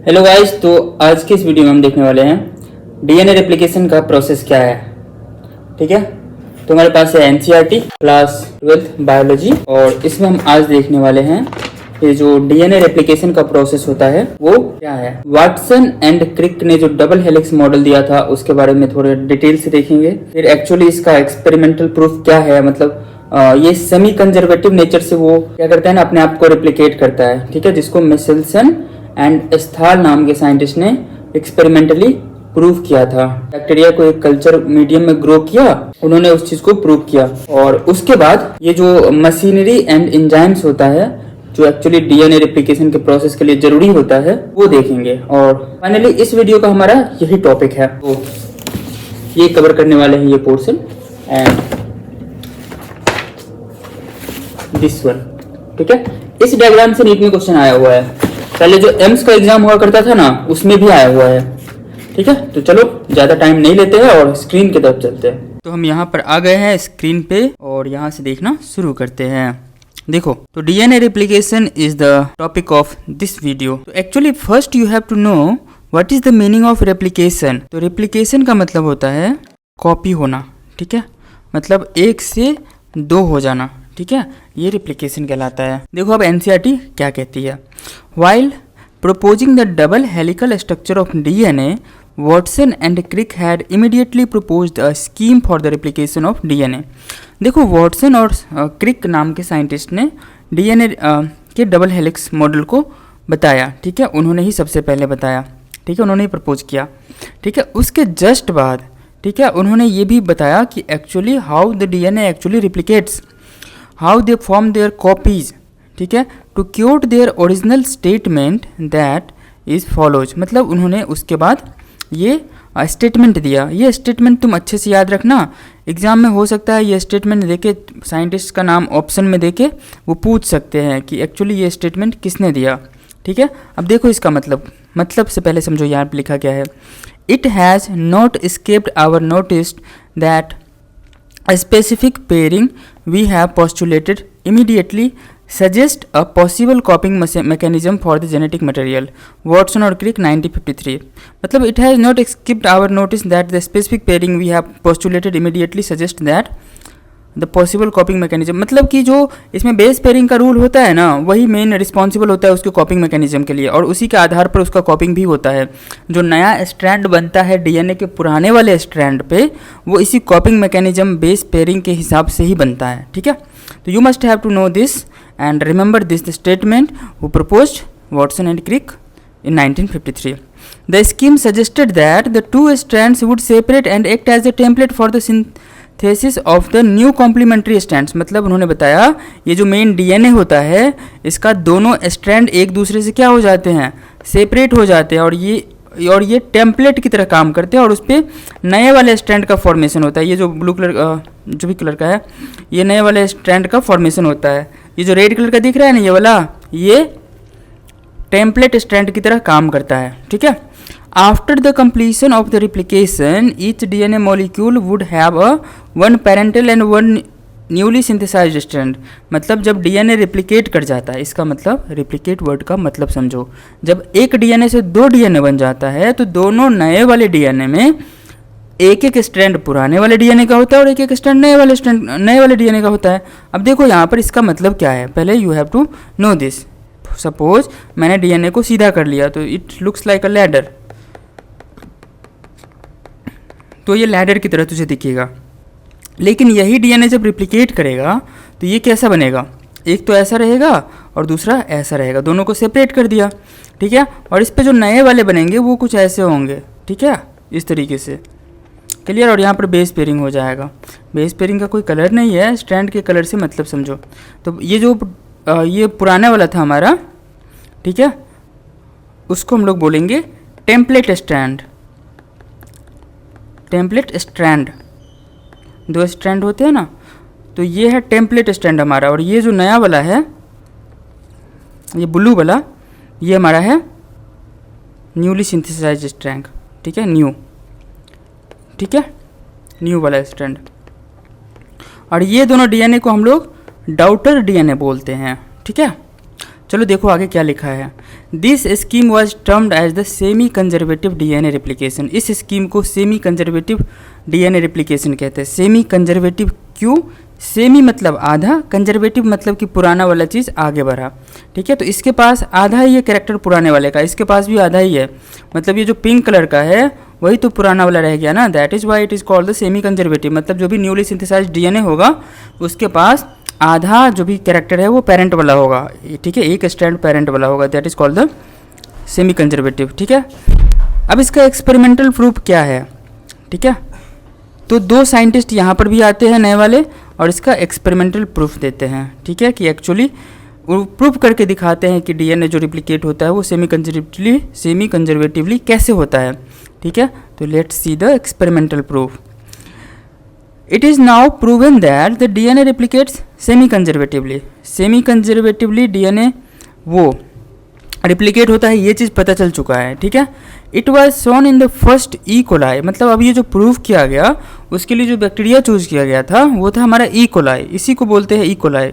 Hello guys, तो आज के इस वीडियो में हम देखने वाले हैं डीएनए रेप्लिकेशन का प्रोसेस क्या है। ठीक है, तो हमारे पास है एनसीईआरटी क्लास 12 बायोलॉजी और इसमें हम आज देखने वाले हैं ये जो डीएनए रेप्लिकेशन का प्रोसेस होता है वो क्या है। वाटसन एंड क्रिक ने जो डबल हेलिक्स मॉडल दिया था उसके बारे में थोड़े डिटेल से देखेंगे। फिर एक्चुअली इसका एक्सपेरिमेंटल प्रूफ क्या है, मतलब ये सेमी कंजर्वेटिव नेचर से वो क्या करता है ना, अपने आप को रेप्लिकेट करता है। ठीक है, जिसको मिशेल्सन एंड एस्थाल नाम के साइंटिस्ट ने एक्सपेरिमेंटली प्रूव किया था। बैक्टीरिया को एक कल्चर मीडियम में ग्रो किया, उन्होंने उस चीज को प्रूव किया और उसके बाद ये जो मशीनरी एंड एंजाइम्स होता है जो एक्चुअली डीएनए रेप्लिकेशन के प्रोसेस के लिए जरूरी होता है वो देखेंगे। और फाइनली इस वीडियो का हमारा यही टॉपिक है, तो ये कवर करने वाले हैं ये पोर्शन एंड दिस वन। ठीक है, इस डायग्राम से नीट में क्वेश्चन आया हुआ है, पहले जो एम्स का एग्जाम हुआ करता था ना उसमें भी आया हुआ है। ठीक है, तो चलो ज्यादा टाइम नहीं लेते हैं और स्क्रीन की तरफ चलते हैं। तो हम यहाँ पर आ गए हैं स्क्रीन पे और यहाँ से देखना शुरू करते हैं। देखो, तो DNA replication is the topic of this video. तो actually first you have to know what is the meaning of replication. तो रेप्लिकेशन का मतलब होता है कॉपी होना। ठीक है, मतलब एक से दो हो जाना। ठीक है, ये रेप्लिकेशन कहलाता है। देखो अब एनसीईआरटी क्या कहती है। While proposing the double helical structure of DNA, Watson and Crick had immediately proposed a scheme for the replication of DNA. देखो, वॉटसन और क्रिक नाम के साइंटिस्ट ने डीएनए के डबल हेलिक्स मॉडल को बताया। ठीक है, उन्होंने ही सबसे पहले बताया। ठीक है, उन्होंने ही प्रपोज किया। ठीक है, उसके जस्ट बाद ठीक है उन्होंने ये भी बताया कि actually how the DNA actually replicates, how they form their copies. ठीक है, to quote their original statement that is follows. मतलब उन्होंने उसके बाद ये स्टेटमेंट दिया। ये स्टेटमेंट तुम अच्छे से याद रखना, एग्जाम में हो सकता है ये स्टेटमेंट देके साइंटिस्ट का नाम ऑप्शन में देके वो पूछ सकते हैं कि एक्चुअली ये स्टेटमेंट किसने दिया। ठीक है, अब देखो इसका मतलब से पहले समझो यहाँ पर लिखा क्या है। It has not escaped our notice that a specific pairing we have postulated immediately suggest a possible copying mechanism for the genetic material. Watson और Crick 1953। मतलब it has not escaped our notice that the specific pairing we have postulated immediately suggest that the possible copying mechanism। मतलब कि जो इसमें base pairing का rule होता है ना वही मेन रिस्पॉन्सिबल होता है उसके कॉपिंग मैकेनिज्म के लिए और उसी के आधार पर उसका कॉपिंग भी होता है। जो नया स्ट्रैंड बनता है डीएनए के पुराने वाले स्ट्रैंड पे वो इसी कॉपिंग मैकेनिज्म बेस पेयरिंग के हिसाब से ही बनता है। ठीक है, तो you must have to know this and remember this statement who proposed Watson and Crick in 1953. The scheme suggested that the two strands would separate and act as a template for the synthesis of the new complementary strands। मतलब उन्होंने बताया ये जो main DNA होता है इसका दोनों strand एक दूसरे से क्या हो जाते हैं, सेपरेट हो जाते हैं और ये टेम्पलेट की तरह काम करते हैं और उस पर नए वाले स्ट्रैंड का फॉर्मेशन होता है। ये जो ब्लू कलर जो भी कलर का है ये नए वाले स्ट्रैंड का फॉर्मेशन होता है। ये जो रेड कलर का दिख रहा है ना ये वाला, ये टेम्पलेट स्ट्रैंड की तरह काम करता है। ठीक है, after the completion of the replication each DNA molecule would have a one parental and one newly synthesised strand. मतलब जब डीएनए रिप्लिकेट कर जाता है, इसका मतलब रिप्लिकेट वर्ड का मतलब समझो, जब एक डीएनए से दो डीएनए बन जाता है तो दोनों नए वाले डीएनए में एक एक स्ट्रैंड पुराने वाले डीएनए का होता है और एक एक स्ट्रैंड नए वाले डीएनए का होता है। अब देखो यहाँ पर इसका मतलब क्या है, पहले you have to know this. Suppose मैंने डीएनए को सीधा कर लिया तो it looks like a ladder, तो ये लैडर की तरह तुझे दिखेगा। लेकिन यही डीएनए जब रिप्लिकेट करेगा तो ये कैसा बनेगा, एक तो ऐसा रहेगा और दूसरा ऐसा रहेगा, दोनों को सेपरेट कर दिया। ठीक है, और इस पे जो नए वाले बनेंगे वो कुछ ऐसे होंगे। ठीक है, इस तरीके से क्लियर। और यहाँ पर बेस पेयरिंग हो जाएगा। बेस पेयरिंग का कोई कलर नहीं है, स्ट्रैंड के कलर से मतलब समझो। तो ये जो ये पुराने वाला था हमारा, ठीक है, उसको हम लोग बोलेंगे टेम्पलेट स्ट्रैंड। टेम्पलेट स्ट्रैंड, दो स्ट्रैंड होते हैं ना, तो ये है टेम्पलेट स्ट्रैंड हमारा। और ये जो नया वाला है, ये ब्लू वाला, ये हमारा है न्यूली सिंथेसाइज्ड स्ट्रैंड। ठीक है, ठीक है, न्यू वाला स्ट्रैंड। और ये दोनों डीएनए को हम लोग डाउटर डीएनए बोलते हैं। ठीक है, चलो देखो आगे क्या लिखा है। This scheme was termed as the semi conservative DNA replication. इस स्कीम को सेमी कंजर्वेटिव डीएनए रेप्लिकेशन कहते हैं। सेमी कंजर्वेटिव क्यों? सेमी मतलब आधा, कंजर्वेटिव मतलब कि पुराना वाला चीज़ आगे बढ़ा। ठीक है, तो इसके पास आधा ही है कैरेक्टर पुराने वाले का, इसके पास भी आधा ही है, मतलब ये जो पिंक कलर का है वही तो पुराना वाला रह गया ना। That is why it is called the semi conservative. मतलब जो भी न्यूली सिंथेसाइज्ड डीएनए होगा उसके पास आधा जो भी कैरेक्टर है वो पेरेंट वाला होगा। ठीक है, एक स्ट्रैंड पेरेंट वाला होगा, that is called the semi conservative. ठीक है, अब इसका एक्सपेरिमेंटल प्रूफ क्या है? ठीक है, तो दो साइंटिस्ट यहाँ पर भी आते हैं नए वाले और इसका एक्सपेरिमेंटल प्रूफ देते हैं। ठीक है, कि एक्चुअली वो प्रूफ करके दिखाते हैं कि डीएनए जो रिप्लिकेट होता है वो सेमी कंजर्वेटिवली कैसे होता है। ठीक है, तो let's see the experimental proof. It is now proven that the DNA replicates semi conservatively DNA वो रिप्लिकेट होता है, ये चीज़ पता चल चुका है। ठीक है, it was shown in the first E coli. मतलब अब ये जो प्रूफ किया गया उसके लिए जो बैक्टीरिया चूज किया गया था वो था हमारा ई कोलाई, इसी को बोलते हैं ई कोलाई।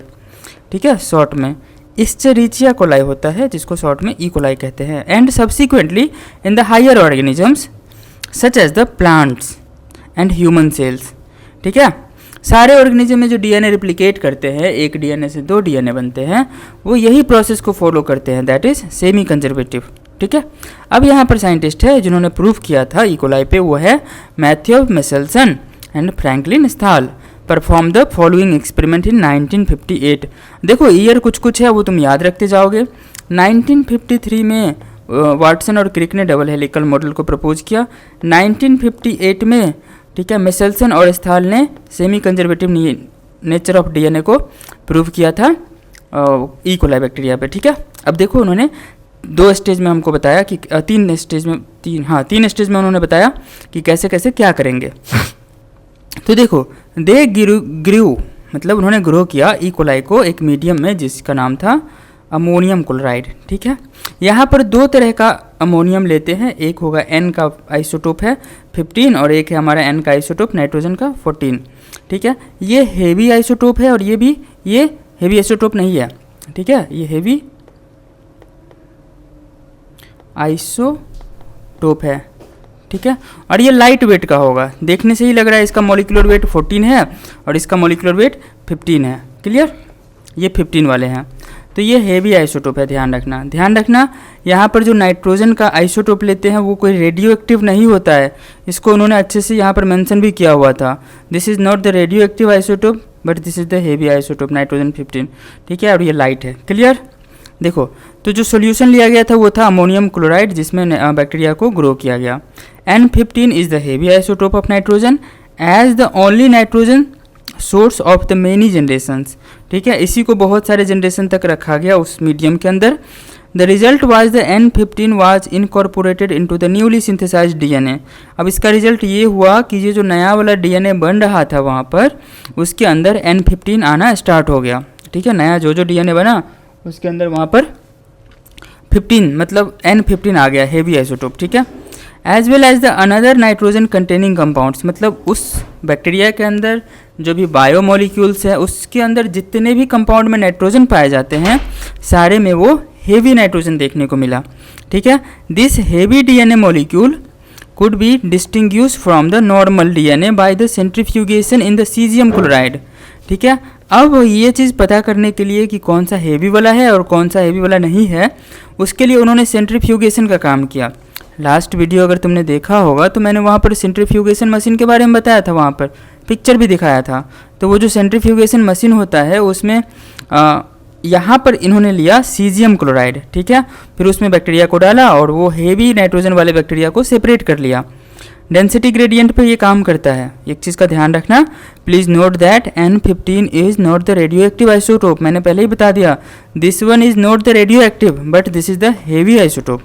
ठीक है, शॉर्ट में इस्चेरिचिया कोलाई होता है जिसको शॉर्ट में ई कोलाई कहते हैं। And subsequently in the higher organisms such as the plants and human cells. ठीक है, सारे ऑर्गेनिज्म में जो डीएनए रिप्लिकेट करते हैं, एक डीएनए से दो डीएनए बनते हैं, वो यही प्रोसेस को फॉलो करते हैं, दैट इज सेमी कंजर्वेटिव। ठीक है, अब यहाँ पर साइंटिस्ट है जिन्होंने प्रूव किया था ई कोलाई पे, वो है Matthew Meselson and Franklin Stahl. Perform the following experiment in 1958। देखो ईयर कुछ कुछ है वो तुम याद रखते जाओगे। 1953 में वाटसन और क्रिक ने डबल हेलिकल मॉडल को प्रपोज किया। 1958 में ठीक है मिशेल्सन और स्थाल ने semi conservative nature of DNA को प्रूव किया था ई कोलाई बैक्टीरिया पे। ठीक है, अब देखो उन्होंने दो स्टेज में हमको बताया कि तीन स्टेज में उन्होंने बताया कि कैसे कैसे क्या करेंगे। तो देखो दे ग्रू मतलब उन्होंने ग्रो किया ई कोलाई को एक मीडियम में जिसका नाम था अमोनियम क्लोराइड। ठीक है, यहाँ पर दो तरह का अमोनियम लेते हैं, एक होगा एन का आइसोटोप है 15 और एक है हमारा एन का आइसोटोप नाइट्रोजन का 14। ठीक है, ये हेवी आइसोटोप है और ये हेवी आइसोटोप नहीं है। ठीक है, ये हेवी आइसोटोप है। ठीक है, और ये लाइट वेट का होगा, देखने से ही लग रहा है इसका मॉलिक्यूलर वेट 14 है और इसका मॉलिक्यूलर वेट 15 है। क्लियर, ये 15 वाले हैं, तो ये हेवी आइसोटोप है। ध्यान रखना यहाँ पर जो नाइट्रोजन का आइसोटोप लेते हैं वो कोई रेडियो एक्टिव नहीं होता है, इसको उन्होंने अच्छे से यहाँ पर मेंशन भी किया हुआ था। This is not the radio active isotope but this is the heavy isotope nitrogen 15। ठीक है, और ये लाइट है। क्लियर, देखो तो जो सोल्यूशन लिया गया था वो था अमोनियम क्लोराइड जिसमें बैक्टीरिया को ग्रो किया गया। N15 is the heavy isotope of nitrogen as the only nitrogen source of the many generations. ठीक है, इसी को बहुत सारे जनरेशन तक रखा गया उस मीडियम के अंदर। The result was the N15 was incorporated into the newly synthesised DNA. अब इसका रिजल्ट ये हुआ कि ये जो नया वाला डीएनए बन रहा था वहाँ पर उसके अंदर N15 आना स्टार्ट हो गया। ठीक है, नया जो डीएनए बना उसके अंदर वहाँ पर 15 मतलब N15 आ गया हेवी आइसोटोप। ठीक है, as well as the another nitrogen containing compounds, मतलब उस बैक्टीरिया के अंदर जो भी बायोमोलिक्यूल्स है उसके अंदर जितने भी कंपाउंड में नाइट्रोजन पाए जाते हैं सारे में वो हेवी नाइट्रोजन देखने को मिला। ठीक है, this heavy DNA molecule could be distinguished from the normal DNA by the centrifugation in the cesium chloride। ठीक है, अब ये चीज़ पता करने के लिए कि कौन सा हेवी वाला है और कौन सा हेवी वाला नहीं है, उसके लिए उन्होंने सेंट्रीफ्यूगेशन का काम किया। लास्ट वीडियो अगर तुमने देखा होगा तो मैंने वहाँ पर सेंट्रीफ्यूगेशन मशीन के बारे में बताया था, वहाँ पर पिक्चर भी दिखाया था। तो वो जो सेंट्रीफ्यूगेशन मशीन होता है उसमें यहाँ पर इन्होंने लिया सीजियम क्लोराइड। ठीक है, फिर उसमें बैक्टीरिया को डाला और वो हेवी नाइट्रोजन वाले बैक्टीरिया को सेपरेट कर लिया। डेंसिटी ग्रेडियंट पे ये काम करता है। एक चीज़ का ध्यान रखना, please note that N15 is not the radio active isotope. मैंने पहले ही बता दिया, this one is not the radio active but this is the heavy isotope.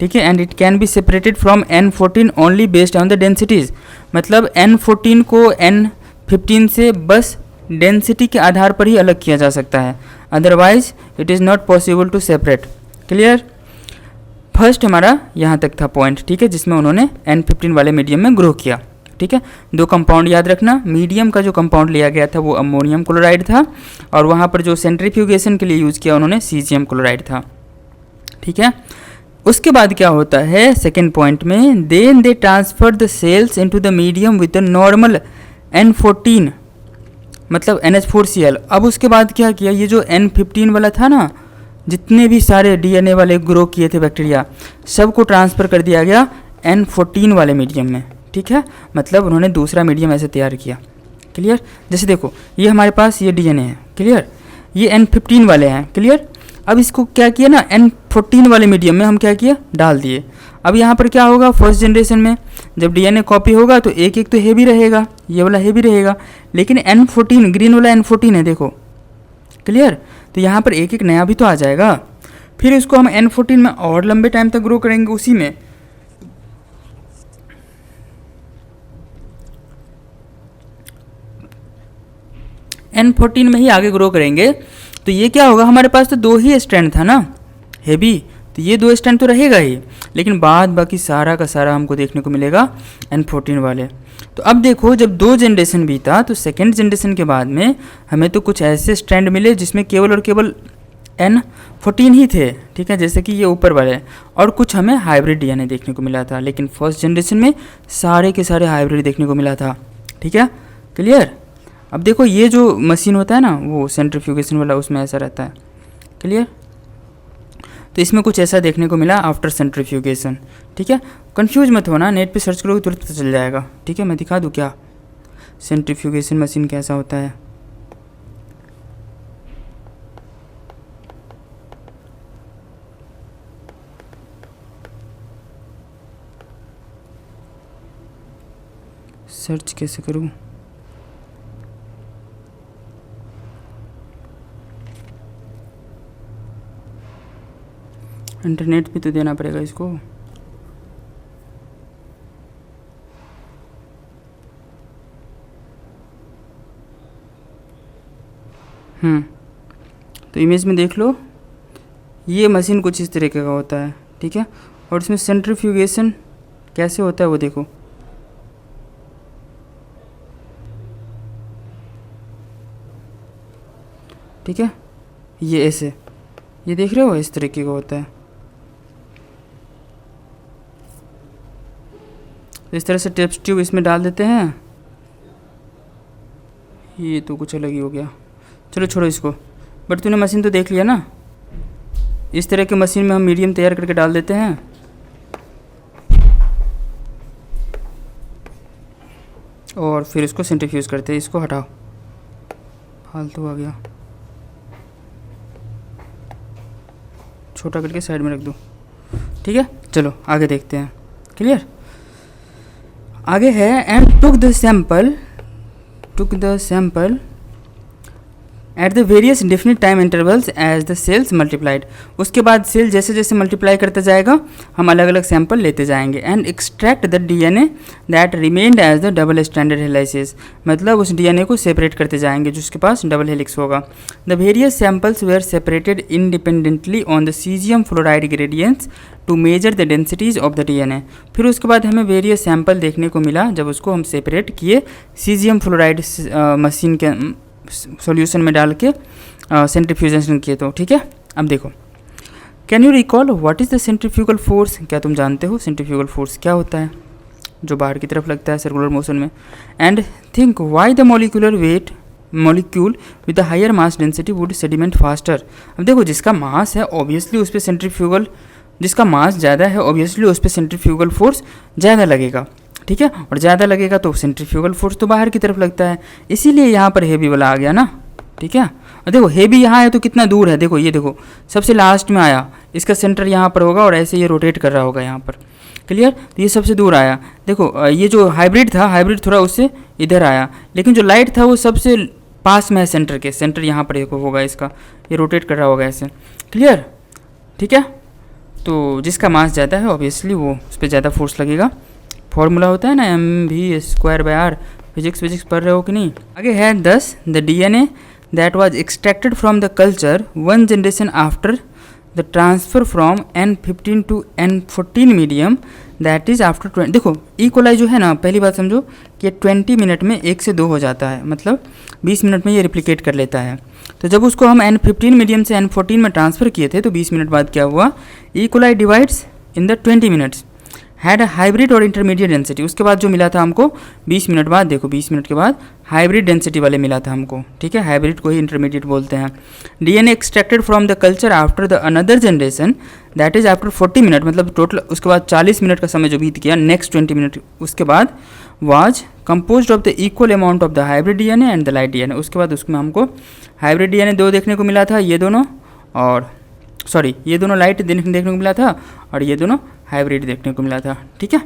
ठीक है, and it can be separated from N14 only based on the densities. मतलब N14 को N15 से बस डेंसिटी के आधार पर ही अलग किया जा सकता है, otherwise it is not possible to separate. Clear, first हमारा यहाँ तक था पॉइंट। ठीक है, जिसमें उन्होंने N15 वाले मीडियम में ग्रो किया। ठीक है। दो कंपाउंड याद रखना, मीडियम का जो कंपाउंड लिया गया था वो अमोनियम क्लोराइड था, और वहाँ पर जो सेंट्रीफ्यूगेशन के लिए यूज़ किया उन्होंने सीजियम क्लोराइड था, ठीक है। उसके बाद क्या होता है सेकेंड पॉइंट में, then they transfer the cells into the medium with the normal N14 मतलब NH4Cl। अब उसके बाद क्या किया, ये जो N15 वाला था ना, जितने भी सारे DNA वाले ग्रो किए थे बैक्टीरिया, सबको ट्रांसफ़र कर दिया गया N14 वाले मीडियम में, ठीक है। मतलब उन्होंने दूसरा मीडियम ऐसे तैयार किया, क्लियर। जैसे देखो ये हमारे पास ये DNA है, क्लियर, ये N15 वाले हैं, क्लियर। अब इसको क्या किया ना, N14 वाले मीडियम में हम क्या किया, डाल दिए। अब यहाँ पर क्या होगा, फर्स्ट जनरेशन में जब DNA कॉपी होगा तो एक एक तो हेवी रहेगा, ये वाला हेवी रहेगा, लेकिन N14 ग्रीन वाला N14 है देखो, क्लियर। तो यहाँ पर एक एक नया भी तो आ जाएगा। फिर इसको हम N14 में और लंबे टाइम तक ग्रो करेंगे, उसी में N14 में ही आगे ग्रो करेंगे। तो ये क्या होगा, हमारे पास तो दो ही स्ट्रैंड था ना हेवी, तो ये दो स्ट्रैंड तो रहेगा ही, लेकिन बाद बाकी सारा का सारा हमको देखने को मिलेगा N14 वाले। तो अब देखो जब दो जनरेशन बीता तो सेकेंड जनरेशन के बाद में हमें तो कुछ ऐसे स्ट्रैंड मिले जिसमें केवल और केवल N14 ही थे, ठीक है, जैसे कि ये ऊपर वाले, और कुछ हमें हाइब्रिड DNA देखने को मिला था। लेकिन फर्स्ट जनरेशन में सारे के सारे हाइब्रिड देखने को मिला था, ठीक है, क्लियर। अब देखो ये जो मशीन होता है ना वो सेंट्रीफ्यूगेशन वाला, उसमें ऐसा रहता है, क्लियर। तो इसमें कुछ ऐसा देखने को मिला आफ्टर सेंट्रीफ्यूगेशन, ठीक है। कंफ्यूज मत होना, नेट पे सर्च करोगे तुरंत पता चल जाएगा, ठीक है। मैं दिखा दूँ क्या सेंट्रीफ्यूगेशन मशीन कैसा होता है। सर्च कैसे करूँ, इंटरनेट भी तो देना पड़ेगा इसको। तो इमेज में देख लो, ये मशीन कुछ इस तरीके का होता है, ठीक है। और इसमें सेंट्रीफ्यूगेशन कैसे होता है वो देखो, ठीक है। ये ऐसे, ये देख रहे हो, इस तरीके का होता है। तो इस तरह से टेस्ट ट्यूब इसमें डाल देते हैं। ये तो कुछ अलग ही हो गया, चलो छोड़ो इसको। बट तूने मशीन तो देख लिया ना, इस तरह के मशीन में हम मीडियम तैयार करके डाल देते हैं, और फिर इसको सेंट्रीफ्यूज करते हैं। इसको हटाओ, फालतू आ गया, छोटा करके साइड में रख दो, ठीक है। चलो आगे देखते हैं, क्लियर। आगे है and took the sample at the various indefinite time intervals as the cells multiplied. उसके बाद सेल जैसे जैसे मल्टीप्लाई करता जाएगा हम अलग अलग सैंपल लेते जाएंगे। And extract the DNA that remained as the double standard helices, मतलब उस DNA को सेपरेट करते जाएंगे जिसके पास डबल हेलिक्स होगा। The various samples were separated independently on the caesium fluoride gradients to measure the densities of the DNA। फिर उसके बाद हमें वेरियस सैंपल देखने को मिला जब उसको हम सेपरेट किए सीजियम फ्लोराइड मशीन के सॉल्यूशन में डाल के सेंट्रीफ्यूगेशन किए, तो ठीक है। अब देखो, can you recall what is the centrifugal force, क्या तुम जानते हो सेंट्रीफ्यूगल फोर्स क्या होता है, जो बाहर की तरफ लगता है सर्कुलर मोशन में। And think why the molecular weight molecule with the higher mass density would sediment faster. अब देखो जिसका मास है ऑब्वियसली उस पर सेंट्रीफ्यूगल, जिसका मास ज़्यादा है ऑब्वियसली उस पर सेंट्रीफ्यूगल फोर्स ज़्यादा लगेगा, ठीक है। और ज़्यादा लगेगा तो सेंट्रीफ्यूगल फोर्स तो बाहर की तरफ लगता है, इसीलिए यहाँ पर हेवी वाला आ गया ना, ठीक है। और देखो हेवी यहाँ है तो कितना दूर है, देखो ये देखो सबसे लास्ट में आया, इसका सेंटर यहाँ पर होगा और ऐसे ये रोटेट कर रहा होगा यहाँ पर, क्लियर। तो ये सबसे दूर आया। देखो ये जो हाइब्रिड था, हाइब्रिड थोड़ा उससे इधर आया, लेकिन जो लाइट था वो सबसे पास में है सेंटर के, सेंटर यहाँ पर होगा इसका, ये रोटेट कर रहा होगा ऐसे, क्लियर, ठीक है। तो जिसका मास ज़्यादा है ऑब्वियसली वो उस पर ज़्यादा फोर्स लगेगा। फॉर्मूला होता है ना mv²/r, फिजिक्स पढ़ रहे हो कि नहीं। आगे है 10 the DNA that was extracted from the culture 1 generation after the transfer from N15 to N14 medium that is after 20। देखो ई कोलाई जो है ना, पहली बात समझो कि 20 मिनट में 1 से 2 हो जाता है, मतलब 20 मिनट में ये रिप्लिकेट कर लेता है। तो जब उसको हम N15 मीडियम से N14 में ट्रांसफ़र किए थे तो 20 मिनट बाद क्या हुआ, E coli divides in the 20 minutes had hybrid और इंटरमीडिएट डेंसिटी। उसके बाद जो मिला था हमको 20 मिनट बाद, देखो 20 मिनट के बाद हाइब्रिड डेंसिटी वाले मिला था हमको, ठीक है, हाइब्रिड को ही इंटरमीडिएट बोलते हैं। DNA extracted from the culture after the another generation that is after 40 minute, मतलब टोटल उसके बाद 40 मिनट का समय जो बीत गया, नेक्स्ट 20 मिनट उसके बाद was composed of the equal amount of the hybrid DNA and the light DNA. उसके बाद उसमें हमको हाइब्रिड डीएनए 2 देखने को मिला था, ये दोनों, और सॉरी ये दोनों लाइट देखने को मिला था और ये दोनों हाइब्रिड देखने को मिला था, ठीक है,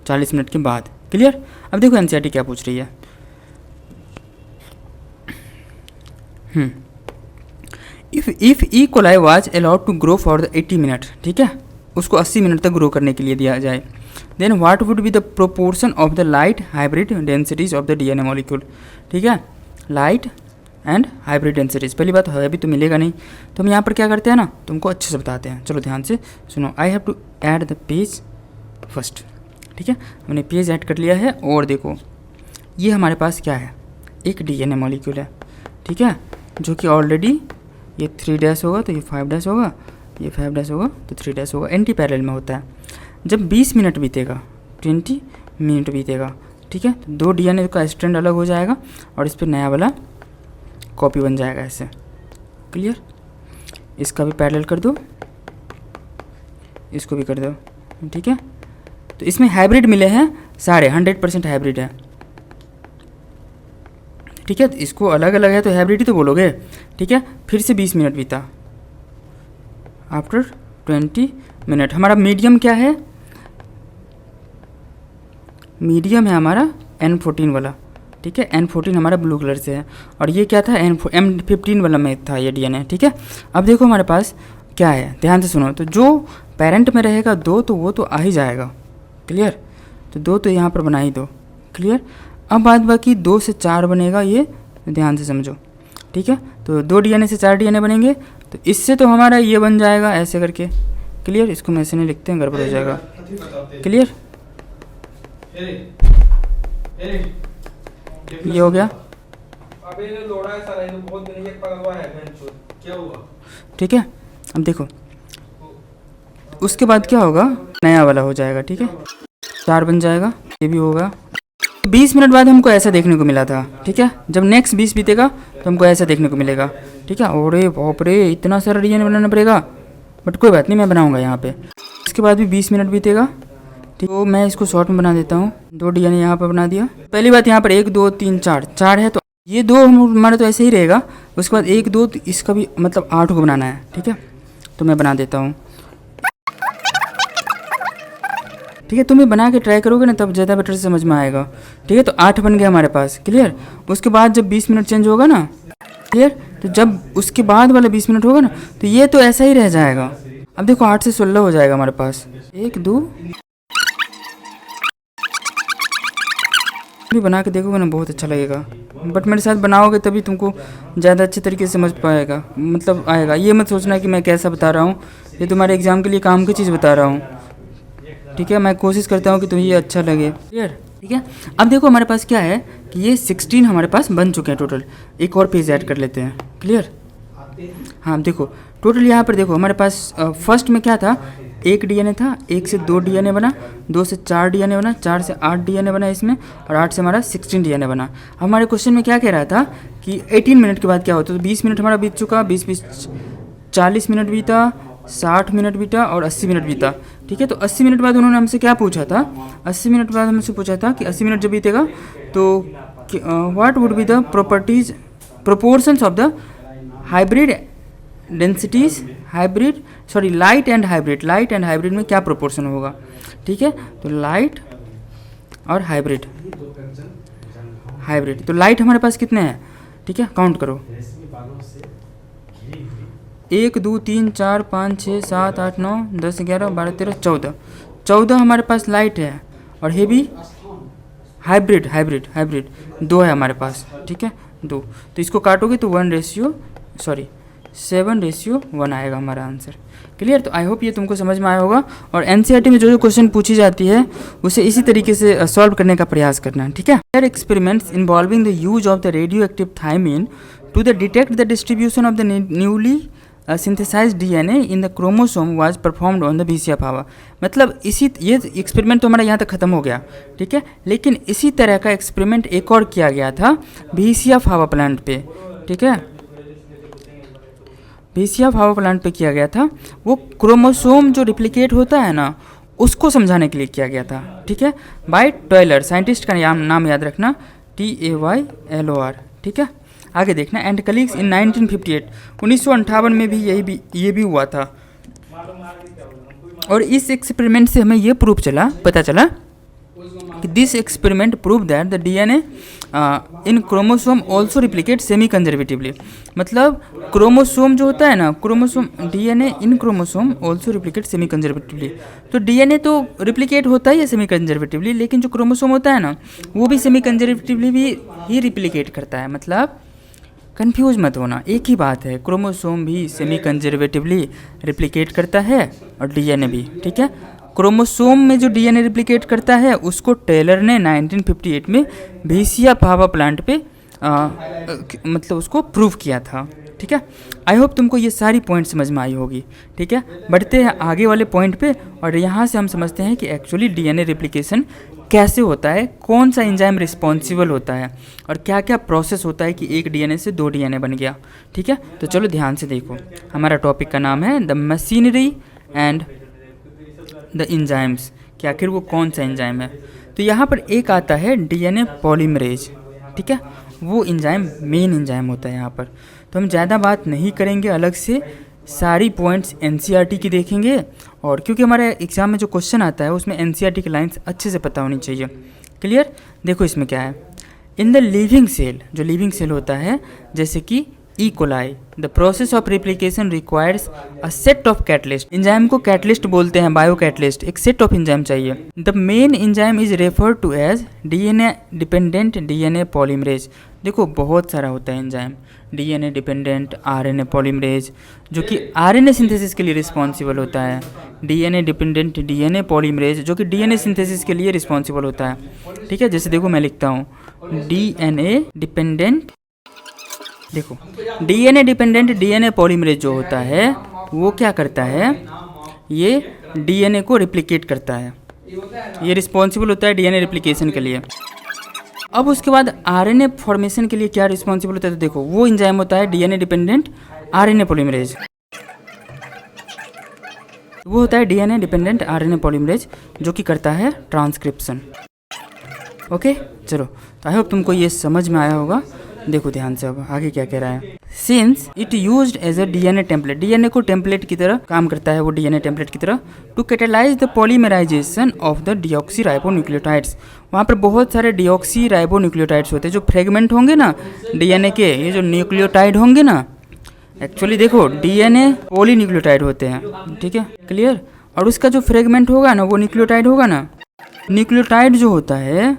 40 मिनट के बाद। क्लियर। अब देखो एनसीईआरटी क्या पूछ रही है। If E coli was allowed to grow for the 80 minute, ठीक है, उसको 80 मिनट तक ग्रो करने के लिए दिया जाए, then what would be the proportion of the light hybrid densities of the DNA molecule, ठीक है, लाइट एंड हाइब्रिड डेंसिटीज। पहली बात है अभी तो मिलेगा नहीं, तो हम यहाँ पर क्या करते हैं ना, तुमको अच्छे से बताते हैं, चलो ध्यान से सुनो। I have to add the page first, ठीक है, हमने पेज ऐड कर लिया है। और देखो ये हमारे पास क्या है, एक डीएनए मॉलिक्यूल है, ठीक है, जो कि ऑलरेडी ये 3' होगा तो ये 5' होगा, ये 5' होगा तो 3' होगा, एंटी पैरेलल में होता है। जब 20 मिनट बीतेगा, 20 मिनट बीतेगा, ठीक है, तो 2 डीएनए का स्ट्रैंड अलग हो जाएगा और इस पर नया वाला कॉपी बन जाएगा ऐसे। क्लियर। इसका भी पैरेलल कर दो, इसको भी कर दो, ठीक है। तो इसमें हाइब्रिड मिले हैं सारे, 100% हाइब्रिड है, ठीक है। तो इसको अलग अलग है तो हाइब्रिड ही तो बोलोगे, ठीक है। फिर से 20 मिनट बीता, आफ्टर 20 मिनट हमारा मीडियम क्या है, मीडियम है हमारा N14 वाला, ठीक है, N14 हमारा ब्लू कलर से है और ये क्या था, M15 वाला में था ये डीएनए, ठीक है। अब देखो हमारे पास क्या है, ध्यान से सुनो। तो जो पेरेंट में रहेगा 2 तो वो तो आ ही जाएगा, क्लियर, तो 2 तो यहाँ पर बना ही दो, क्लियर। अब बाद बाकी 2 से 4 बनेगा, ये ध्यान से समझो, ठीक है। तो 2 डीएनए से 4 डीएनए बनेंगे, तो इससे तो हमारा ये बन जाएगा ऐसे करके, क्लियर। इसको मैं ऐसे नहीं लिखते हैं, गड़बड़ हो जाएगा, क्लियर। ये हो गया, ठीक है। अब देखो उसके बाद क्या होगा, नया वाला हो जाएगा, ठीक है, 4 बन जाएगा, ये भी होगा। 20 मिनट बाद हमको ऐसा देखने को मिला था, ठीक है। जब नेक्स्ट 20 बीतेगा तो हमको ऐसा देखने को मिलेगा, ठीक है। अरे बाप रे, इतना सारा डीएनए बनाना पड़ेगा, बट कोई बात नहीं, मैं बनाऊंगा यहाँ पे। इसके बाद भी 20 मिनट बीतेगा, ठीक। तो मैं इसको शॉर्ट में बना देता हूँ, 2 डीएनए यहाँ पर बना दिया। पहली बात यहाँ पर 1 2 3 4 है, तो ये 2 हमारा तो ऐसे ही रहेगा। उसके बाद 1 2 तो इसका भी मतलब 8 को बनाना है, ठीक है। तो मैं बना देता हूँ, ठीक है। तुम ये बना के ट्राई करोगे ना तब ज़्यादा बेटर से समझ में आएगा, ठीक है। तो 8 बन गया हमारे पास, क्लियर। उसके बाद जब 20 मिनट चेंज होगा ना, क्लियर, तो जब उसके बाद वाला 20 मिनट होगा ना तो ये तो ऐसा ही रह जाएगा। अब देखो 8 से 16 हो जाएगा हमारे पास, 1 2 भी बना के देखोगे ना बहुत अच्छा लगेगा, बट मेरे साथ बनाओगे तभी तुमको ज़्यादा अच्छे तरीके से समझ पाएगा, मतलब आएगा। ये मत सोचना कि मैं कैसा बता रहा हूँ, ये तुम्हारे एग्जाम के लिए काम की चीज़ बता रहा हूँ, ठीक है। मैं कोशिश करता हूँ कि तुम्हें ये अच्छा लगे, क्लियर, ठीक है। अब देखो हमारे पास क्या है कि ये 16 हमारे पास बन चुके हैं टोटल। एक और पेज ऐड कर लेते हैं, क्लियर। हाँ देखो टोटल यहाँ पर देखो हमारे पास फर्स्ट में क्या था, 1 डीएनए था, 1 से 2 डीएनए बना, 2 से 4 डीएनए बना, 4 से 8 डीएनए बना इसमें, और 8 से हमारा 16 डीएनए बना। हमारे क्वेश्चन में क्या कह रहा था कि 18 मिनट के बाद क्या होता है, तो 20 मिनट हमारा बीत चुका, 20 40 मिनट बीता, 60 मिनट बीता और 80 मिनट बीता, ठीक है। तो 80 मिनट बाद उन्होंने हमसे क्या पूछा था, 80 मिनट बाद हमसे पूछा था कि 80 मिनट जब बीतेगा तो what would be the properties proportions of the hybrid densities, light and hybrid में क्या प्रोपोर्शन होगा, ठीक है। तो लाइट और हाइब्रिड, तो लाइट हमारे पास कितने हैं, ठीक है, काउंट करो, 1 2 3 4 5 6 7 8 9 10 11 12 13 14 हमारे पास लाइट है, और ये भी हाइब्रिड 2 है हमारे पास, ठीक है, 2। तो इसको काटोगे तो 1 7:1 आएगा हमारा आंसर। क्लियर? तो आई होप ये तुमको समझ में आया होगा। और एनसीईआरटी में जो जो क्वेश्चन पूछी जाती है उसे इसी तरीके से सॉल्व करने का प्रयास करना है, ठीक है। Experiments involving the use of the radio active thymine to the detect the distribution of the newly synthesise DNA in the chromosome was performed on the VCF-HAVA। मतलब ये एक्सपेरिमेंट तो हमारा यहाँ तक खत्म हो गया, ठीक है। लेकिन इसी तरह का एक्सपेरिमेंट एक और किया गया था VCF-HAVA प्लांट पे, ठीक है। VCF-HAVA प्लांट पे किया गया था। वो क्रोमोसोम जो रिप्लिकेट होता है ना, उसको समझाने के लिए किया गया था, ठीक है, बाय टॉयलर। साइंटिस्ट का नाम याद रखना, TAYLOR, ठीक है। आगे देखना, एंड कलीग्स इन 1958, 1958 में भी ये भी हुआ था। और इस एक्सपेरिमेंट से हमें ये पता चला कि this experiment prove that the DNA in chromosome also replicate semi conservatively. मतलब क्रोमोसोम जो होता है ना, chromosome DNA in chromosome also replicate semi conservatively. तो DNA तो रिप्लिकेट होता ही है सेमी कंजर्वेटिवली, लेकिन जो क्रोमोसोम होता है ना, वो भी सेमी कंजर्वेटिवली भी ही रिप्लिकेट करता है। मतलब कंफ्यूज मत होना, एक ही बात है, क्रोमोसोम भी सेमी कंजर्वेटिवली रिप्लिकेट करता है और DNA भी, ठीक है। क्रोमोसोम में जो DNA रिप्लिकेट करता है उसको टेलर ने 1958 में VCF-HAVA प्लांट पे मतलब उसको प्रूव किया था, ठीक है। आई होप तुमको ये सारी पॉइंट समझ में आई होगी, ठीक है। बढ़ते हैं आगे वाले पॉइंट पे, और यहाँ से हम समझते हैं कि एक्चुअली DNA रिप्लिकेशन कैसे होता है, कौन सा एंजाइम रिस्पॉन्सिबल होता है, और क्या क्या प्रोसेस होता है कि एक DNA से 2 DNA बन गया, ठीक है। तो चलो ध्यान से देखो, हमारा टॉपिक का नाम है the machinery and the enzymes, कि आखिर वो कौन सा एंजाइम है। तो यहाँ पर एक आता है DNA पॉलीमरेज, ठीक है, वो एंजाइम मेन एंजाइम होता है यहाँ पर। तो हम ज़्यादा बात नहीं करेंगे, अलग से सारी पॉइंट्स NCERT की देखेंगे, और क्योंकि हमारे एग्जाम में जो क्वेश्चन आता है उसमें NCERT की लाइन्स अच्छे से पता होनी चाहिए। क्लियर? देखो इसमें क्या है, इन द लिविंग सेल, जो लिविंग सेल होता है जैसे कि E. coli, the process of replication requires a set of catalyst. Enzyme को कैटलिस्ट बोलते हैं, बायो कैटलिस्ट, एक सेट ऑफ एंजाइम चाहिए। The main enzyme is referred to as DNA dependent DNA polymerase. देखो बहुत सारा होता है enzyme, DNA dependent RNA polymerase, जो कि RNA सिंथेसिस के लिए रिस्पॉन्सिबल होता है। DNA डिपेंडेंट DNA पॉलीमरेज, जो कि DNA सिंथेसिस के लिए रिस्पॉन्सिबल होता है, ठीक है। जैसे देखो मैं लिखता हूँ DNA डिपेंडेंट, देखो DNA डिपेंडेंट DNA पॉलीमरेज जो होता है वो क्या करता है, ये DNA को रिप्लिकेट करता है, ये रिस्पॉन्सिबल होता है DNA रिप्लिकेशन के लिए। अब उसके बाद RNA फॉर्मेशन के लिए क्या रिस्पॉन्सिबल होता है, तो देखो वो एंजाइम होता है DNA डिपेंडेंट RNA पॉलीमरेज, वो होता है DNA डिपेंडेंट RNA पॉलीमरेज, जो कि करता है ट्रांसक्रिप्शन। ओके चलो, तो आई होप तुमको ये समझ में आया होगा। देखो ध्यान से, अब आगे क्या कह रहा है, since it used as a DNA template, DNA को टेम्पलेट की तरह काम करता है वो, DNA टेम्पलेट की तरह, to catalyse the polymerisation of the deoxyribonucleotides. वहाँ पर बहुत सारे डीऑक्सीराइबोन्यूक्लियोटाइड्स होते हैं, जो फ्रेगमेंट होंगे ना DNA के, ये जो न्यूक्लियोटाइड होंगे ना, एक्चुअली देखो DNA पॉलीन्यूक्लियोटाइड होते हैं, ठीक है, क्लियर। और उसका जो फ्रेगमेंट होगा ना वो न्यूक्लियोटाइड होगा ना। न्यूक्लियोटाइड जो होता है,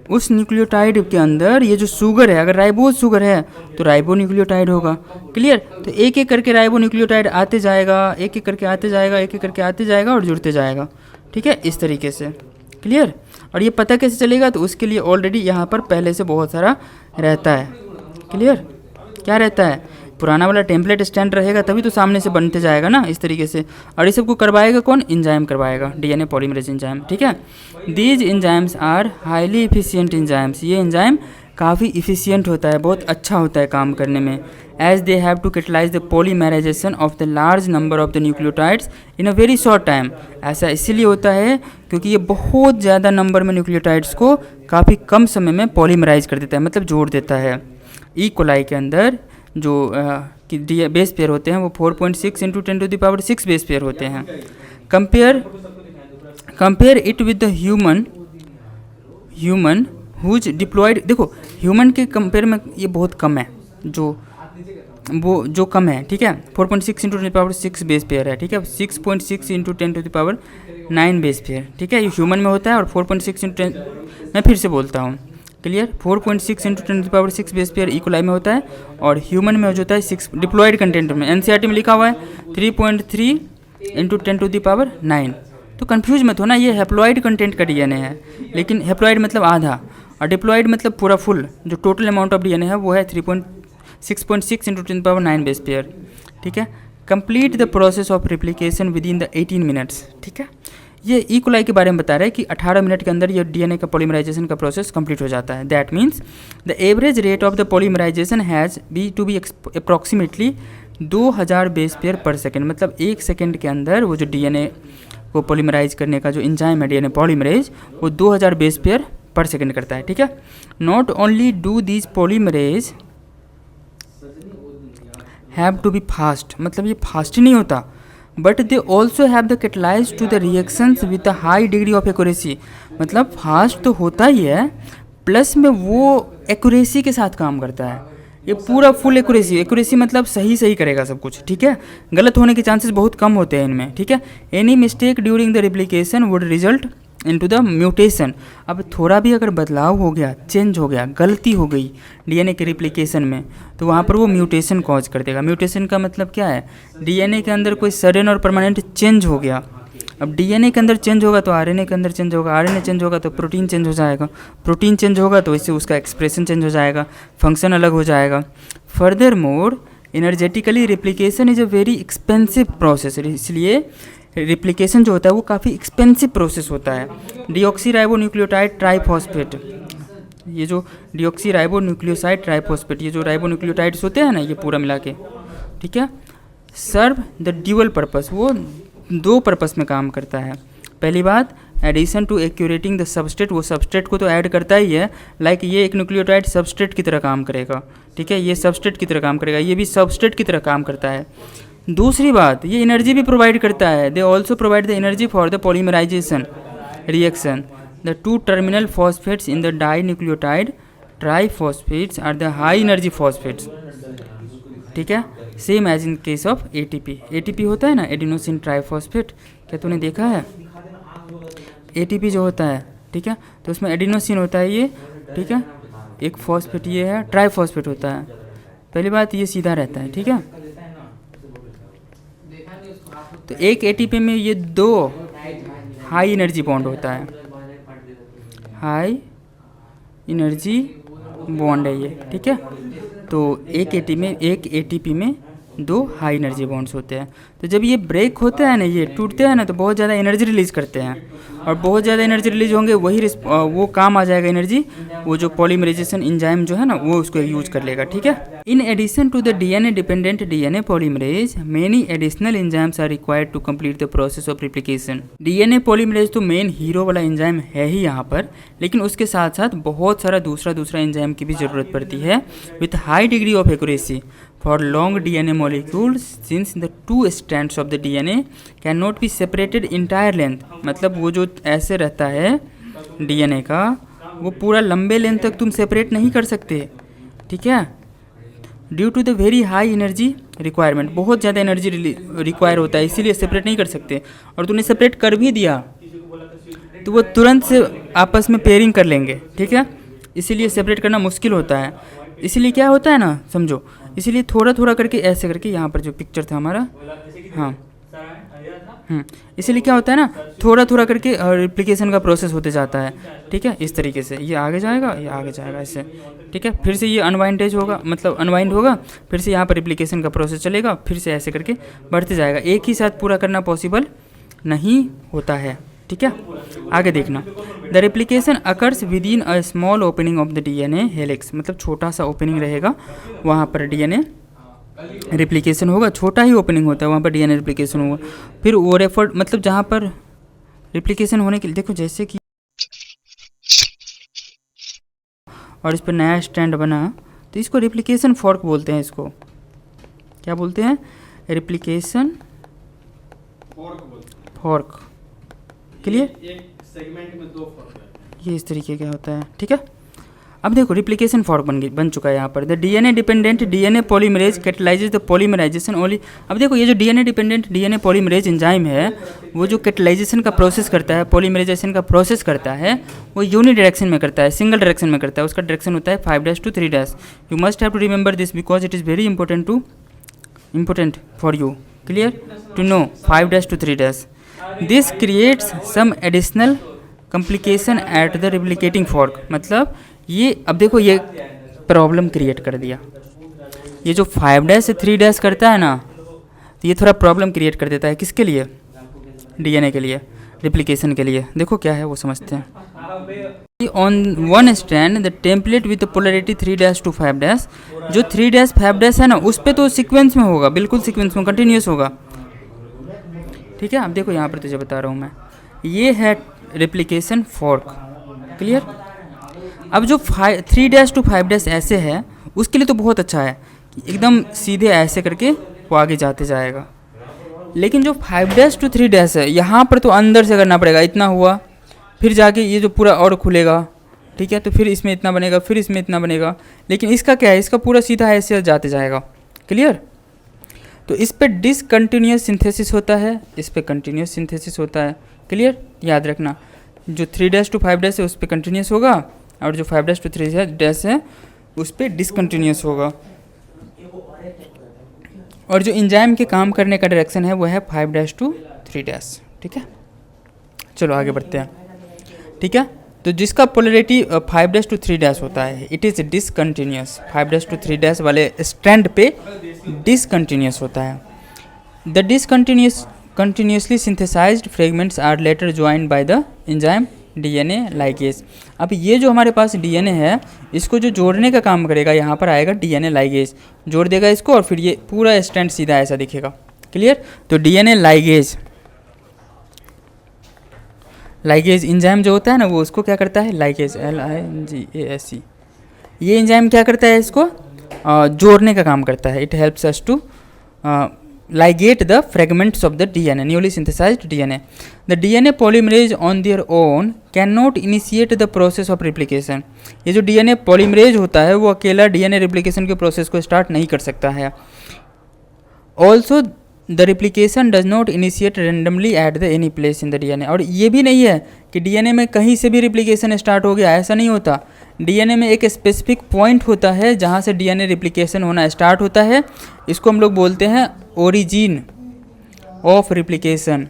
उस न्यूक्लियोटाइड के अंदर ये जो शुगर है, अगर राइबोज शुगर है तो राइबो न्यूक्लियोटाइड होगा, क्लियर। तो एक एक करके राइबो न्यूक्लियोटाइड आते जाएगा, एक एक करके आते जाएगा, एक एक करके आते जाएगा और जुड़ते जाएगा, ठीक है, इस तरीके से, क्लियर। और ये पता कैसे चलेगा, तो उसके लिए ऑलरेडी यहाँ पर पहले से बहुत सारा रहता है, क्लियर। क्या रहता है, पुराना वाला टेम्पलेट स्टैंड रहेगा तभी तो सामने से बनते जाएगा ना, इस तरीके से। और ये सबको करवाएगा कौन, एंजाइम करवाएगा, DNA पॉलीमरेज एंजाइम, ठीक है। These enzymes are highly efficient enzymes, ये एंजाइम काफ़ी इफिशियंट होता है, बहुत अच्छा होता है काम करने में। As they have to catalyse the polymerisation of the large number of the nucleotides in a very short time. ऐसा इसीलिए होता है क्योंकि ये बहुत ज़्यादा नंबर में न्यूक्लियोटाइड्स को काफ़ी कम समय में पॉलीमराइज कर देता है, मतलब जोड़ देता है। E. coli के अंदर जो बेस पेयर होते हैं वो 4.6 × 10⁶ बेस पेयर होते हैं। Compare it with the human whose diploid, देखो ह्यूमन के कंपेयर में ये बहुत कम है, जो कम है, ठीक है। 4.6 × 10⁶ बेस पेयर है, ठीक है। 6.6 × 10⁹ बेस पेयर, ठीक है, ये ह्यूमन में होता है। और 4.6 × 10, मैं फिर से बोलता हूँ, clear. 4.6 into 10⁶ base pair E coli में होता है, और ह्यूमन में जो होता है 6 डिप्लॉयड कंटेंट में एनसीईआरटी में लिखा हुआ है 3.3 इंटू 10⁹ तो कंफ्यूज मत होना, ये हैप्लॉइड कंटेंट का डीएनए है, लेकिन हैप्लॉइड मतलब आधा और डिप्लॉयड मतलब पूरा फुल। जो टोटल अमाउंट ऑफ डीएनए है वो है 6.6 इंटू 10⁹ बेस पेयर। ठीक है। Complete the process of replication with in the 18 minutes. ठीक है। ये इकोलाई के बारे में बता रहा है कि 18 मिनट के अंदर ये डीएनए का पॉलीमराइजेशन का प्रोसेस कंप्लीट हो जाता है। That means the average rate of the polymerisation has to be approximately 2000 base pair per second. मतलब 1 सेकेंड के अंदर वो जो डीएनए को पॉलीमराइज करने का जो एंजाइम है डीएनए पॉलीमरेज, वो 2000 बेस पेयर पर सेकेंड करता है। ठीक है। Not only do these polymerase have to be fast, मतलब ये फास्ट ही नहीं होता, but they also have the catalyse to the reactions with a high degree of accuracy. मतलब फास्ट तो होता ही है, प्लस में वो एक्यूरेसी के साथ काम करता है। ये पूरा फुल एक्यूरेसी मतलब सही करेगा सब कुछ। ठीक है। गलत होने के चांसेस बहुत कम होते हैं इनमें। ठीक है। Any mistake during the replication would result into the mutation. अब थोड़ा भी अगर बदलाव हो गया, चेंज हो गया, गलती हो गई डीएनए के रिप्लिकेशन में, तो वहाँ पर वो म्यूटेशन कॉज कर देगा। म्यूटेशन का मतलब क्या है? डीएनए के अंदर कोई सडन और परमानेंट चेंज हो गया। अब डीएनए के अंदर चेंज होगा तो आरएनए के अंदर चेंज होगा, आरएनए चेंज होगा तो प्रोटीन चेंज हो जाएगा, प्रोटीन चेंज होगा तो इससे उसका एक्सप्रेशन चेंज हो जाएगा, फंक्शन अलग हो जाएगा। Further more energetically replication is a very expensive process. इसलिए रिप्लिकेशन जो होता है वो काफ़ी एक्सपेंसिव प्रोसेस होता है। डीऑक्सीराइबोन्यूक्लियोटाइड ट्राइफॉस्फेट, ये जो डीऑक्सीराइबोन्यूक्लियोसाइड ट्राइफॉस्फेट, ये जो राइबोन्यूक्लियोटाइड्स होते हैं ना, ये पूरा मिला के, ठीक है, सर्व द ड्यूअल पर्पस, वो 2 पर्पस में काम करता है। पहली बात, एडिशन टू एक्यूरेटिंग द सबस्ट्रेट, वो सबस्ट्रेट को तो ऐड करता ही है, लाइक ये एक न्यूक्लियोटाइड सबस्ट्रेट की तरह काम करेगा। ठीक है। ये सबस्ट्रेट की तरह काम करेगा, ये भी सबस्ट्रेट की तरह काम करता है। दूसरी बात, ये एनर्जी भी प्रोवाइड करता है। They also provide the energy for the polymerisation reaction. The 2 terminal phosphates in the di nucleotide triphosphates are the high energy phosphates. ठीक है। Same as in case of ATP. ATP होता है ना, adenosine triphosphate, क्या तूने देखा है? ATP जो होता है, ठीक है, तो उसमें एडिनोसिन होता है ये, ठीक है, एक फॉस्फेट ये है, ट्राइफॉस्फेट होता है। पहली बात, ये सीधा रहता है। ठीक है। तो एक एटीपी में ये 2 हाई एनर्जी बॉन्ड होता है, हाई एनर्जी बॉन्ड है ये। ठीक है। तो एक एटीपी में 2 हाई एनर्जी बॉन्ड्स होते हैं। तो जब ये ब्रेक होते हैं ना, ये टूटते हैं ना, तो बहुत ज़्यादा एनर्जी रिलीज़ करते हैं, और बहुत ज़्यादा एनर्जी रिलीज होंगे, वही वो काम आ जाएगा एनर्जी, वो जो पॉलीमराइजेशन एंजाइम जो है ना, वो उसको यूज कर लेगा। ठीक है। In addition to the DNA dependent DNA polymerase, many additional enzymes are required to complete the process of replication. DNA polymerase तो मेन हीरो वाला एंजाइम है ही यहाँ पर, लेकिन उसके साथ साथ बहुत सारा दूसरा एंजाइम की भी ज़रूरत पड़ती है with high degree of accuracy for long DNA molecules, since the 2 strands of the DNA cannot be separated entire length। मतलब वो जो ऐसे रहता है DNA का, वो पूरा लंबे लेंथ तक तुम सेपरेट नहीं कर सकते। ठीक है। Due to the very high energy requirement, बहुत ज़्यादा एनर्जी रिक्वायर होता है, इसीलिए सेपरेट नहीं कर सकते। और तूने सेपरेट कर भी दिया तो वो तुरंत से आपस में पेयरिंग कर लेंगे। ठीक है। इसीलिए सेपरेट करना मुश्किल होता है। इसीलिए क्या होता है ना, समझो, इसीलिए थोड़ा करके ऐसे करके, यहाँ पर जो पिक्चर था हमारा, हाँ, इसीलिए क्या होता है ना, थोड़ा करके रिप्लिकेशन का प्रोसेस होते जाता है। ठीक है। इस तरीके से ये आगे जाएगा, ये आगे जाएगा ऐसे। ठीक है। फिर से ये अनवाइंडेज होगा, मतलब अनवाइंड होगा, फिर से यहाँ पर रिप्लिकेशन का प्रोसेस चलेगा, फिर से ऐसे करके बढ़ते जाएगा। एक ही साथ पूरा करना पॉसिबल नहीं होता है। ठीक है। आगे देखना, the replication occurs with in a small opening of the DNA helix, मतलब छोटा सा ओपनिंग रहेगा, वहाँ पर डीएनए रिप्लिकेशन होगा, छोटा ही ओपनिंग होता है, वहाँ पर डीएनए रिप्लिकेशन होगा। फिर वो रेफर्ड, मतलब जहाँ पर रिप्लिकेशन होने के लिए, देखो जैसे कि, और इस पर नया स्टैंड बना, तो इसको रिप्लिकेशन फॉर्क बोलते हैं। इसको क्या बोलते हैं? Replication fork. क्लियर? एक सेगमेंट में 2 फॉर्क है। ये इस तरीके का होता है। ठीक है। अब देखो रिप्लिकेशन फॉर्क बन चुका है यहाँ पर। The DNA dependent DNA polymerase catalyses the polymerisation only. अब देखो ये जो DNA dependent DNA polymerase enzyme है वो जो कैटलाइजेशन का प्रोसेस करता है, पॉलीमराइजेशन का प्रोसेस करता है, वो यूनि डायरेक्शन में करता है, सिंगल डायरेक्शन में करता है। उसका डायरेक्शन होता है 5' to 3'। You must have to remember this because it is very important for you, clear to know 5' to 3'। This creates some additional complication at the replicating fork. मतलब ये अब देखो ये प्रॉब्लम क्रिएट कर दिया। ये जो 5' से 3' करता है ना, तो ये थोड़ा प्रॉब्लम क्रिएट कर देता है। किसके लिए? डीएनए के लिए, रिप्लिकेशन के लिए। देखो क्या है वो समझते हैं। On one strand the template with polarity 3' to 5'। जो 3' 5' है ना, उस पर तो सीक्वेंस में होगा, बिल्कुल सीक्वेंस में कंटिन्यूस होगा, ठीक है। अब देखो यहाँ पर तुझे बता रहा हूँ मैं, ये है रिप्लिकेशन फॉर्क, क्लियर। अब जो 3' to 5' ऐसे है उसके लिए तो बहुत अच्छा है, एकदम सीधे ऐसे करके वो आगे जाते जाएगा। लेकिन जो 5' to 3' है, यहाँ पर तो अंदर से करना पड़ेगा। इतना हुआ, फिर जाके ये जो पूरा और खुलेगा, ठीक है, तो फिर इसमें इतना बनेगा, फिर इसमें इतना बनेगा। लेकिन इसका क्या है, इसका पूरा सीधा ऐसे जाते जाएगा, क्लियर। तो इस पर डिसकंटिन्यूस सिंथेसिस होता है, इस पर कंटिन्यूस सिंथेसिस होता है, क्लियर। याद रखना, जो 3' to 5' है उस पर कंटिन्यूस होगा, और जो 5' to 3' है उस पर डिसकंटिन्यूस होगा। और जो इंजाइम के काम करने का डायरेक्शन है वो है 5' to 3', ठीक है। चलो आगे बढ़ते हैं, ठीक है। तो जिसका पोलरिटी 5' to 3' होता है, इट इज़ डिसकंटिन्यूस। 5' to 3' वाले स्ट्रैंड पे डिसकंटिन्यूस होता है। The continuously synthesized fragments are later joined by the enzyme DNA ligase। अब ये जो हमारे पास DNA है, इसको जो जोड़ने का काम करेगा, यहाँ पर आएगा DNA ligase, जोड़ देगा इसको, और फिर ये पूरा स्ट्रैंड सीधा ऐसा दिखेगा, क्लियर। तो DNA ligase एंजाइम जो होता है ना, वो उसको क्या करता है, लाइगेज LIGASE, ये एंजाइम क्या करता है, इसको जोड़ने का काम करता है। It helps us to ligate the fragments of the DNA, newly synthesized DNA. The DNA polymerase on their own cannot initiate the process of replication। ये जो DNA polymerase होता है वो अकेला DNA replication के प्रोसेस को स्टार्ट नहीं कर सकता है। Also the replication does not initiate randomly at the any place in the DNA। और ये भी नहीं है कि DNA में कहीं से भी replication स्टार्ट हो गया, ऐसा नहीं होता। DNA में एक स्पेसिफिक पॉइंट होता है जहाँ से DNA रिप्लिकेशन होना स्टार्ट होता है। इसको हम लोग बोलते हैं ओरिजिन ऑफ रिप्लिकेशन,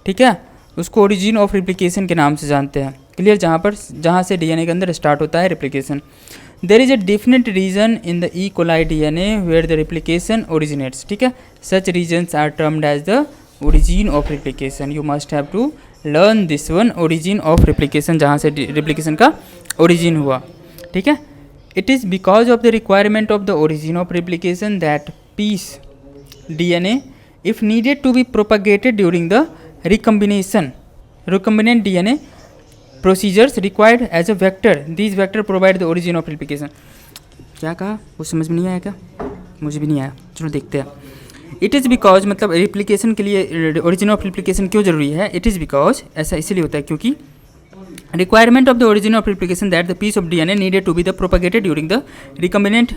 ठीक है। उसको ओरिजिन ऑफ रिप्लिकेशन के नाम से जानते हैं, क्लियर। जहाँ से DNA के अंदर स्टार्ट होता है replication. There is a definite region in the E coli DNA where the replication originates, ठीक है। Such regions are termed as the origin of replication. You must have to learn this one, origin of replication, जहाँ से replication का origin हुआ, ठीक है। It is because of the requirement of the origin of replication that piece DNA if needed to be propagated during the recombinant DNA procedures required as a vector। These vector provide the origin of replication। क्या कहा, वो समझ में नहीं आया क्या? मुझे भी नहीं आया, चलो देखते हैं। इट इज़ बिकॉज मतलब रिप्लिकेशन के लिए ओरिजिन ऑफ रिप्लिकेशन क्यों जरूरी है? इट इज़ बिकॉज ऐसा इसलिए होता है क्योंकि requirement of the origin of replication that the piece of DNA needed to be the propagated during the recombinant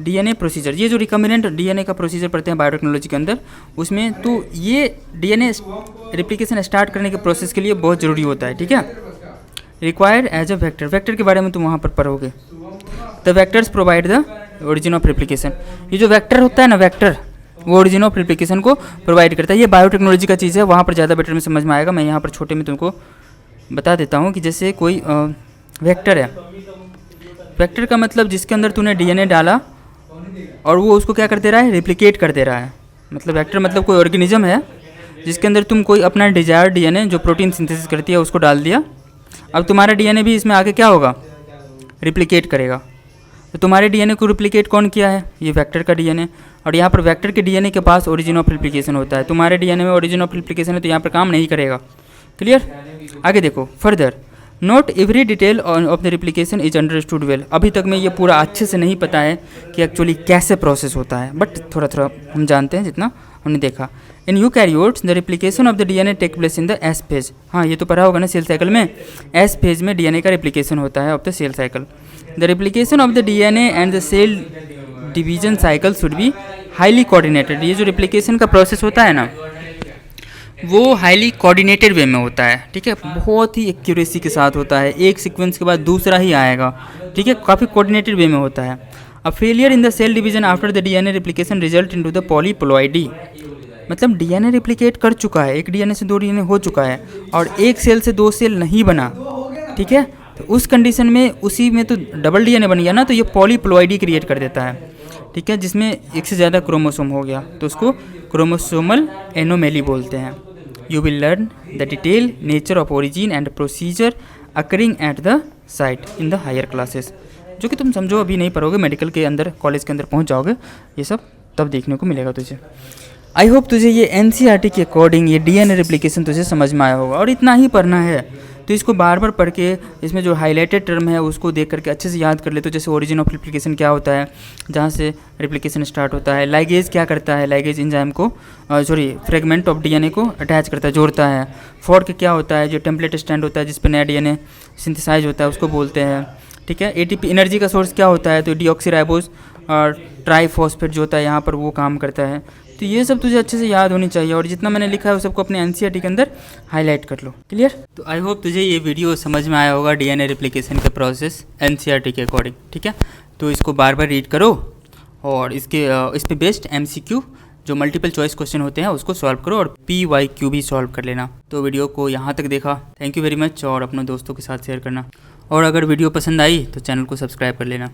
DNA procedure. ये जो रिकम्बिनेंट DNA का प्रोसीजर पढ़ते हैं बायोटेक्नोलॉजी के अंदर, उसमें तो ये DNA रिप्लिकेशन स्टार्ट करने के प्रोसेस के लिए बहुत ज़रूरी होता है, ठीक है। Required as a vector, vector के बारे में तुम वहाँ पर पढ़ोगे। The vectors provide the origin of replication. ये जो वेक्टर होता है ना, वेक्टर, वो ओरिजिन ऑफ रिप्लिकेशन को प्रोवाइड करता है। ये बायोटेक्नोलॉजी का चीज़ है, वहाँ पर ज़्यादा बेटर में समझ में आएगा। मैं यहाँ पर छोटे में तुमको बता देता हूँ कि जैसे कोई वेक्टर है, वेक्टर का मतलब जिसके अंदर तूने DNA डाला और वो उसको क्या कर दे रहा है, रिप्लिकेट कर दे रहा है। मतलब वेक्टर मतलब कोई ऑर्गेनिज्म है जिसके अंदर तुम कोई अपना डिजायर्ड DNA जो प्रोटीन सिंथेसिस करती है उसको डाल दिया। अब तुम्हारा DNA भी इसमें आगे क्या होगा, रिप्लिकेट करेगा। तो तुम्हारे DNA को रिप्लिकेट कौन किया है, ये वेक्टर का DNA। और यहाँ पर वेक्टर के DNA के पास ओरिजिन ऑफ रिप्लिकेशन होता है। तुम्हारे DNA में ओरिजिन ऑफ रिप्लिकेशन है तो यहाँ पर काम नहीं करेगा, क्लियर। आगे देखो further, not every detail of the replication is understood well. अभी तक में ये पूरा अच्छे से नहीं पता है कि एक्चुअली कैसे प्रोसेस होता है, बट थोड़ा थोड़ा हम जानते हैं जितना हमने देखा। In eukaryotes the replication of the DNA take place in the S phase. हाँ, ये तो पढ़ा होगा ना सेल साइकिल में, एस फेज में डीएनए का रिप्लिकेशन होता है of the cell cycle. The replication of the DNA and the cell division cycle should be highly coordinated. ये जो रिप्लिकेशन का प्रोसेस होता है ना, वो हाईली कोऑर्डिनेटेड वे में होता है, ठीक है, बहुत ही एक्यूरेसी के साथ होता है, एक सीक्वेंस के बाद दूसरा ही आएगा, ठीक है, काफ़ी कोऑर्डिनेटेड वे में होता है। A failure in the cell division after the DNA replication result into the polyploidy. मतलब डीएनए रिप्लिकेट कर चुका है, एक डीएनए से 2 डीएनए हो चुका है और एक सेल से 2 सेल नहीं बना, ठीक है, तो उस कंडीशन में उसी में तो डबल डीएनए बन गया ना, तो ये पॉलीप्लॉइडी क्रिएट कर देता है, ठीक है, जिसमें एक से ज़्यादा क्रोमोसोम हो गया, तो उसको क्रोमोसोमल एनोमेली बोलते हैं। You will learn the detail nature of origin and procedure occurring at the site in the higher classes, जो कि तुम समझो अभी नहीं पढ़ोगे, मेडिकल के अंदर कॉलेज के अंदर पहुंच जाओगे, ये सब तब देखने को मिलेगा तुझे। आई होप तुझे ये एनसीईआरटी के अकॉर्डिंग ये डीएनए रिप्लिकेशन तुझे समझ में आया होगा, और इतना ही पढ़ना है, तो इसको बार बार पढ़ के इसमें जो हाईलाइटेड टर्म है उसको देख करके अच्छे से याद कर ले। तो जैसे ओरिजिन ऑफ रिप्लिकेशन क्या होता है, जहाँ से रिप्लिकेशन स्टार्ट होता है, लाइगेज क्या करता है, लाइगेज एंजाइम को फ्रेगमेंट ऑफ डीएनए को अटैच करता है, जोड़ता है। फॉर्क क्या होता है, जो टेम्पलेट स्टैंड होता है जिस पर नया डीएनए सिंथेसाइज होता है उसको बोलते हैं, ठीक है। एटीपी एनर्जी का सोर्स क्या होता है, तो डीऑक्सीराइबोज और ट्राईफॉस्फेट जो होता है यहाँ पर वो काम करता है। तो ये सब तुझे अच्छे से याद होनी चाहिए, और जितना मैंने लिखा है वो सबको अपने एनसीईआरटी के अंदर हाईलाइट कर लो। क्लियर? तो आई होप तुझे ये वीडियो समझ में आया होगा, डीएनए रिप्लिकेशन का प्रोसेस एनसीईआरटी के अकॉर्डिंग, ठीक है। तो इसको बार बार रीड करो और इस पे बेस्ड एमसीक्यू जो मल्टीपल चॉइस क्वेश्चन होते हैं उसको सॉल्व करो, और PYQ भी सॉल्व कर लेना। तो वीडियो को यहाँ तक देखा, थैंक यू वेरी मच, और अपने दोस्तों के साथ शेयर करना, और अगर वीडियो पसंद आई तो चैनल को सब्सक्राइब कर लेना।